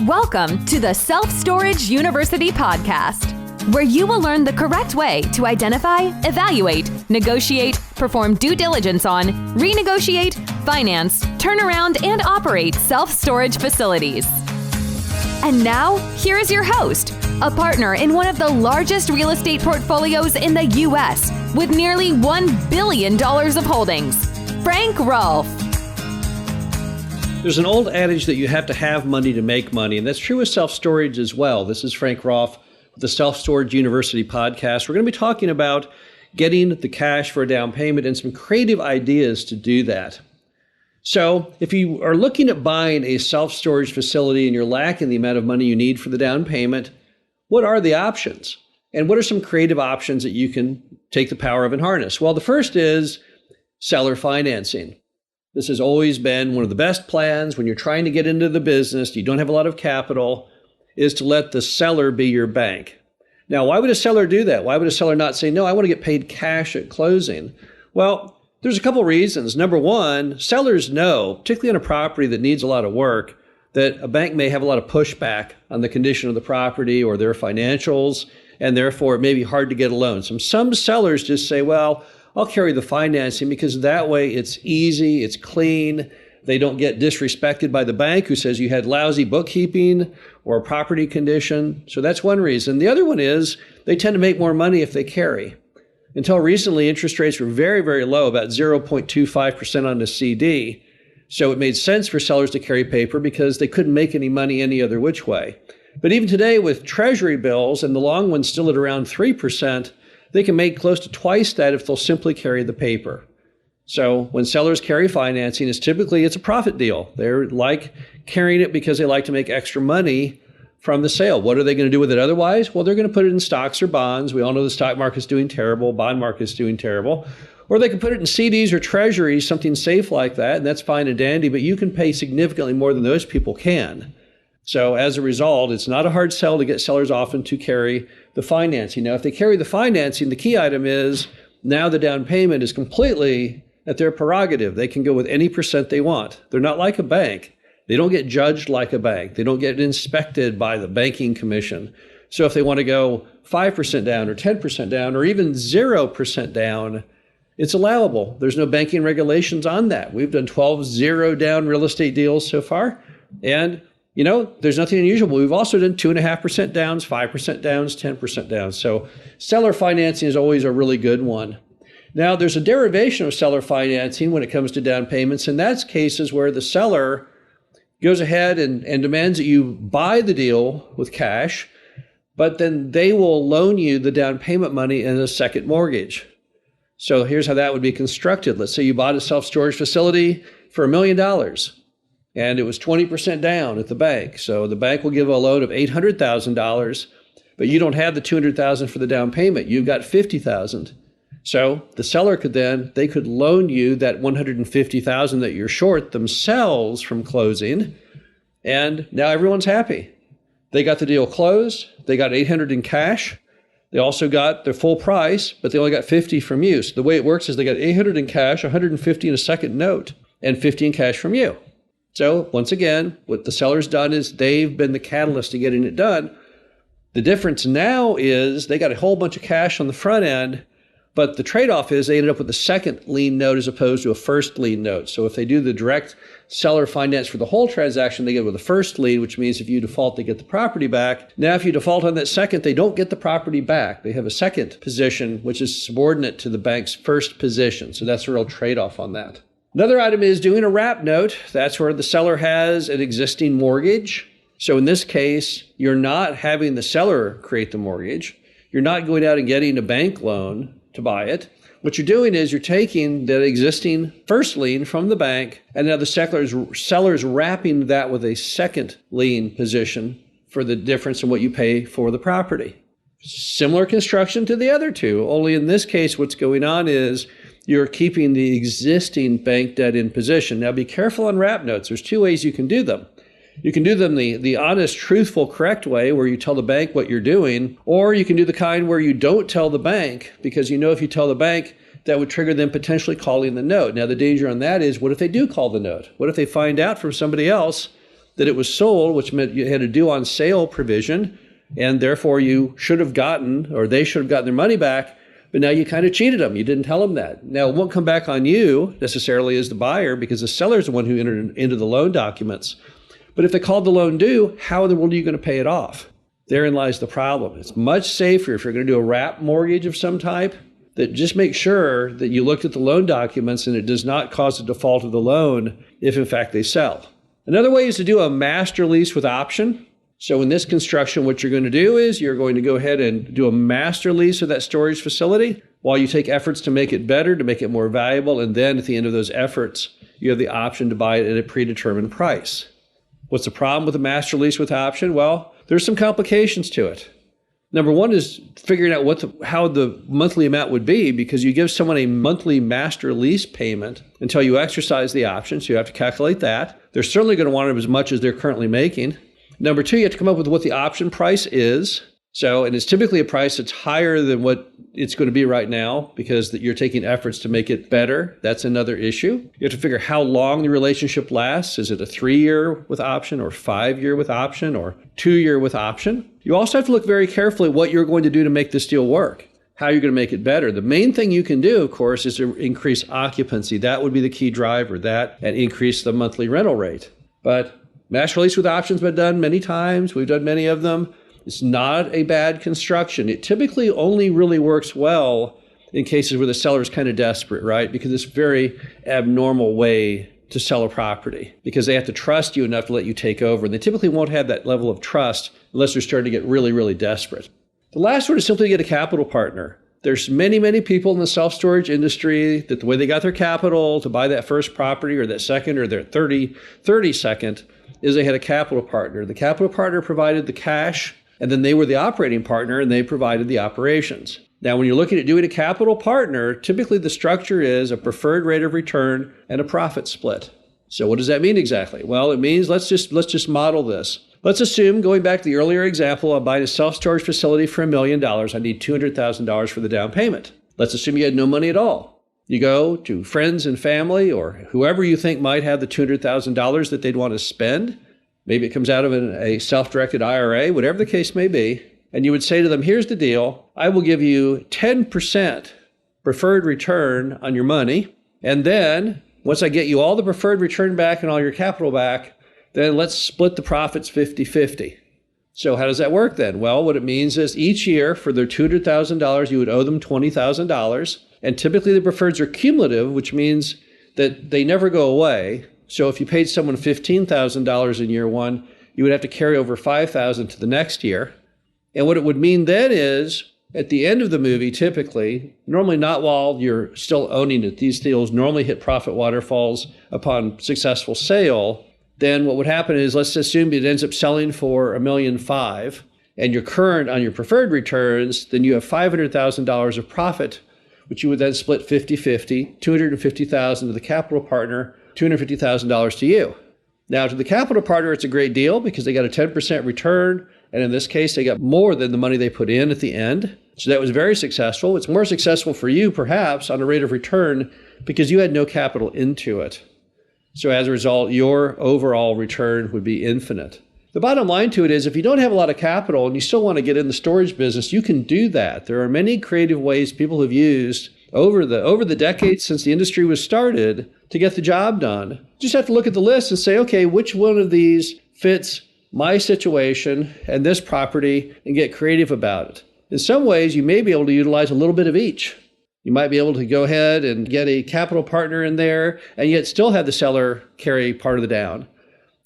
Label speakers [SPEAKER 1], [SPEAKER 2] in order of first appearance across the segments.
[SPEAKER 1] Welcome to the Self Storage University podcast, where you will learn the correct way to identify, evaluate, negotiate, perform due diligence on, renegotiate, finance, turn around, and operate self-storage facilities. And now, here is your host, a partner in one of the largest real estate portfolios in the U.S. with nearly $1 billion of holdings, Frank Rolfe.
[SPEAKER 2] There's an old adage that you have to have money to make money, and that's true with self-storage as well. This is Frank Rolfe with the Self Storage University podcast. We're going to be talking about getting the cash for a down payment and some creative ideas to do that. So if you are looking at buying a self-storage facility and you're lacking the amount of money you need for the down payment, what are the options? And what are some creative options that you can take the power of and harness? Well, the first is seller financing. This has always been one of the best plans when you're trying to get into the business, you don't have a lot of capital, is to let the seller be your bank. Now, why would a seller do that? Why would a seller not say, no, I want to get paid cash at closing? Well, there's a couple reasons. Number one, sellers know, particularly on a property that needs a lot of work, that a bank may have a lot of pushback on the condition of the property or their financials, and therefore it may be hard to get a loan. Some sellers just say, well, I'll carry the financing because that way it's easy, it's clean. They don't get disrespected by the bank who says you had lousy bookkeeping or a property condition. So that's one reason. The other one is they tend to make more money if they carry. Until recently, interest rates were very, very low, about 0.25% on the CD. So it made sense for sellers to carry paper because they couldn't make any money any other which way. But even today with treasury bills and the long ones still at around 3%, they can make close to twice that if they'll simply carry the paper. So when sellers carry financing, it's a profit deal. They're like carrying it because they like to make extra money from the sale. What are they going to do with it otherwise? Well, they're going to put it in stocks or bonds. We all know the stock market's doing terrible, bond market's doing terrible. Or they can put it in CDs or treasuries, something safe like that, and that's fine and dandy, but you can pay significantly more than those people can. So as a result, it's not a hard sell to get sellers often to carry the financing. Now, if they carry the financing, the key item is now the down payment is completely at their prerogative. They can go with any percent they want. They're not like a bank. They don't get judged like a bank. They don't get inspected by the banking commission. So if they want to go 5% down or 10% down or even 0% down, it's allowable. There's no banking regulations on that. We've done 12 zero down real estate deals so far. And there's nothing unusual. We've also done 2.5% downs, 5% downs, 10% downs. So seller financing is always a really good one. Now, there's a derivation of seller financing when it comes to down payments, and that's cases where the seller goes ahead and demands that you buy the deal with cash, but then they will loan you the down payment money in a second mortgage. So here's how that would be constructed. Let's say you bought a self-storage facility for $1 million. And it was 20% down at the bank. So the bank will give a loan of $800,000, but you don't have the $200,000 for the down payment. You've got $50,000. So the seller they could loan you that $150,000 that you're short themselves from closing. And now everyone's happy. They got the deal closed. They got $800 in cash. They also got their full price, but they only got $50 from you. So the way it works is they got $800 in cash, $150 in a second note, and $50 in cash from you. So once again, what the seller's done is they've been the catalyst to getting it done. The difference now is they got a whole bunch of cash on the front end, but the trade-off is they ended up with a second lien note as opposed to a first lien note. So if they do the direct seller finance for the whole transaction, they get with a first lien, which means if you default, they get the property back. Now, if you default on that second, they don't get the property back. They have a second position, which is subordinate to the bank's first position. So that's a real trade-off on that. Another item is doing a wrap note. That's where the seller has an existing mortgage. So in this case, you're not having the seller create the mortgage. You're not going out and getting a bank loan to buy it. What you're doing is you're taking that existing first lien from the bank, and now the seller's wrapping that with a second lien position for the difference in what you pay for the property. Similar construction to the other two, only in this case, what's going on is you're keeping the existing bank debt in position. Now be careful on wrap notes. There's two ways you can do them. You can do them the honest, truthful, correct way where you tell the bank what you're doing, or you can do the kind where you don't tell the bank because you know if you tell the bank, that would trigger them potentially calling the note. Now the danger on that is what if they do call the note? What if they find out from somebody else that it was sold, which meant you had a due on sale provision, and therefore you should have gotten, or they should have gotten their money back, but now you kind of cheated them. You didn't tell them that. Now, it won't come back on you necessarily as the buyer because the seller is the one who entered into the loan documents. But if they called the loan due, how in the world are you going to pay it off? Therein lies the problem. It's much safer if you're going to do a wrap mortgage of some type, that just make sure that you looked at the loan documents and it does not cause a default of the loan if in fact they sell. Another way is to do a master lease with option. So in this construction, what you're going to do is you're going to go ahead and do a master lease of that storage facility while you take efforts to make it better, to make it more valuable. And then at the end of those efforts, you have the option to buy it at a predetermined price. What's the problem with a master lease with option? Well, there's some complications to it. Number one is figuring out how the monthly amount would be, because you give someone a monthly master lease payment until you exercise the option. So you have to calculate that. They're certainly going to want it as much as they're currently making. Number two, you have to come up with what the option price is. And it's typically a price that's higher than what it's going to be right now because you're taking efforts to make it better. That's another issue. You have to figure how long the relationship lasts. Is it a 3-year with option or 5-year with option or 2-year with option? You also have to look very carefully what you're going to do to make this deal work, how you're going to make it better. The main thing you can do, of course, is to increase occupancy. That would be the key driver, and increase the monthly rental rate. But master lease with options been done many times. We've done many of them. It's not a bad construction. It typically only really works well in cases where the seller is kind of desperate, right? Because it's a very abnormal way to sell a property because they have to trust you enough to let you take over. And they typically won't have that level of trust unless they're starting to get really, really desperate. The last one is simply to get a capital partner. There's many, many people in the self-storage industry that the way they got their capital to buy that first property or that second or their 32nd is they had a capital partner. The capital partner provided the cash, and then they were the operating partner and they provided the operations. Now, when you're looking at doing a capital partner, typically the structure is a preferred rate of return and a profit split. So what does that mean exactly? Well, it means let's just model this. Let's assume, going back to the earlier example, I'm buying a self-storage facility for $1 million. I need $200,000 for the down payment. Let's assume you had no money at all. You go to friends and family or whoever you think might have the $200,000 that they'd want to spend. Maybe it comes out of a self-directed IRA, whatever the case may be. And you would say to them, here's the deal. I will give you 10% preferred return on your money. And then once I get you all the preferred return back and all your capital back, then let's split the profits 50-50. So how does that work then? Well, what it means is each year for their $200,000, you would owe them $20,000. And typically the preferreds are cumulative, which means that they never go away. So if you paid someone $15,000 in year one, you would have to carry over $5,000 to the next year. And what it would mean then is, at the end of the movie, typically, normally not while you're still owning it, these deals normally hit profit waterfalls upon successful sale. Then what would happen is, let's assume it ends up selling for $1.5 million, and you're current on your preferred returns, then you have $500,000 of profit, which you would then split 50-50, $250,000 to the capital partner, $250,000 to you. Now, to the capital partner, it's a great deal because they got a 10% return. And in this case, they got more than the money they put in at the end. So that was very successful. It's more successful for you, perhaps, on a rate of return because you had no capital into it. So as a result, your overall return would be infinite. The bottom line to it is if you don't have a lot of capital and you still want to get in the storage business, you can do that. There are many creative ways people have used over the decades since the industry was started to get the job done. You just have to look at the list and say, okay, which one of these fits my situation and this property, and get creative about it. In some ways, you may be able to utilize a little bit of each. You might be able to go ahead and get a capital partner in there and yet still have the seller carry part of the down.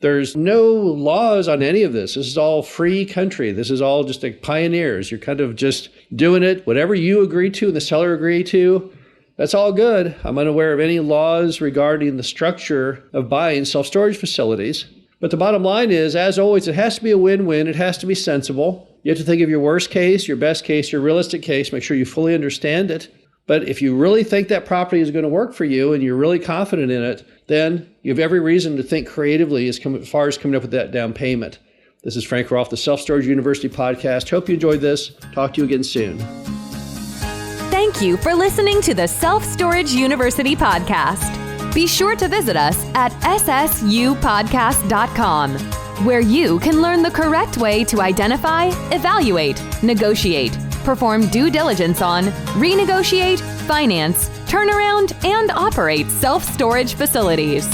[SPEAKER 2] There's no laws on any of this. This is all free country. This is all just like pioneers. You're kind of just doing it. Whatever you agree to and the seller agree to, that's all good. I'm unaware of any laws regarding the structure of buying self-storage facilities. But the bottom line is, as always, it has to be a win-win. It has to be sensible. You have to think of your worst case, your best case, your realistic case. Make sure you fully understand it. But if you really think that property is going to work for you and you're really confident in it, then you have every reason to think creatively as far as coming up with that down payment. This is Frank Rolfe, the Self-Storage University podcast. Hope you enjoyed this. Talk to you again soon.
[SPEAKER 1] Thank you for listening to the Self-Storage University podcast. Be sure to visit us at ssupodcast.com. where you can learn the correct way to identify, evaluate, negotiate, perform due diligence on, renegotiate, finance, turnaround, and operate self-storage facilities.